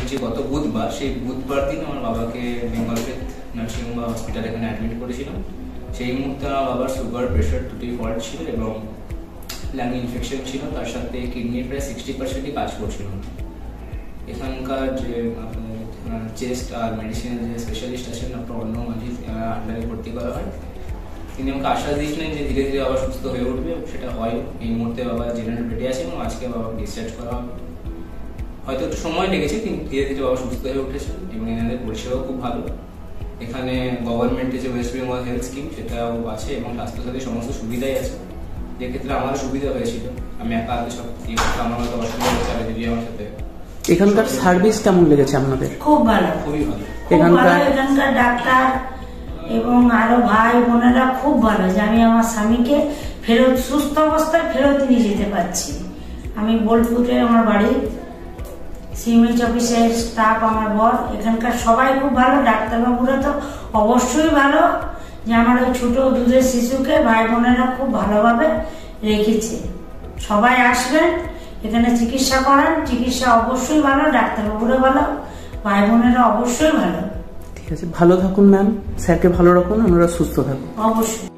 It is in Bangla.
যে গত বুধবার, সেই বুধবার দিন আমার বাবাকে বেঙ্গল ফেথ নার্সিং হোম বা হসপিটালে এখানে অ্যাডমিট করেছিলাম। সেই মুহূর্তে আমার বাবার সুগার, প্রেশার দুটোই ফল্ট ছিল এবং লাং ইনফেকশন ছিল, তার সাথে কিডনির প্রায় 60%ই কাজ করছিল না। এখানকার যে চেস্ট আর মেডিসিনের যে স্পেশালিস্ট আছেন ডক্টর অর্ণব মাঝি, আন্ডারে ভর্তি করা হয়। তিনি আমাকে আশ্বাস দিয়েছিলেন যে ধীরে ধীরে বাবা সুস্থ হয়ে উঠবে। সেটা হয়। এই মুহূর্তে বাবা জেনারেল বেডে আছে এবং আজকে বাবাকে ডিসচার্জ করা হবে। হয়তো একটু সময় লেগেছে, কিন্তু ধীরে ধীরে বাবা সুস্থ হয়ে উঠেছে এবং এনাদের পরিষেবাও খুব ভালো। এখানে গভর্নমেন্টের যে ওয়েস্ট বেঙ্গল হেলথ স্কিম সেটাও আছে এবং স্বাস্থ্যসাথী সমস্ত সুবিধাই আছে, যে ক্ষেত্রে আমার সুবিধা হয়েছিল। আমি একা হাতে সব ইয়ে করতে আমার হয়তো অসুবিধা হচ্ছে, আর দিদি আমার সাথে। এখানকার সার্ভিস কেমন লেগেছে আপনাদের? খুব ভালো, খুবই ভালো। এখানকার ডাক্তার এবং আরো ভাই বোনেরা খুব ভালো, যে আমি আমার স্বামীকে ফেরত সুস্থ অবস্থায় ফেরত নিয়ে যেতে পারছি। আমি বোলপুরে আমার বাড়ি, সিএমএইচ অফিসের স্টাফ আমার বর, এখানকার সবাই খুব ভালো। ডাক্তারবাবুরা তো অবশ্যই ভালো, যে আমার ওই ছোট দুধের শিশুকে ভাই বোনেরা খুব ভালোভাবে রেখেছে। সবাই আসবেন এখানে চিকিৎসা করান, চিকিৎসা অবশ্যই ভালো, ডাক্তারবাবুরা ভালো, ভাই বোনেরা অবশ্যই ভালো। ঠিক আছে, ভালো থাকুন ম্যাম, স্যারকে ভালো রাখুন, আমরা সুস্থ থাকুন। অবশ্যই।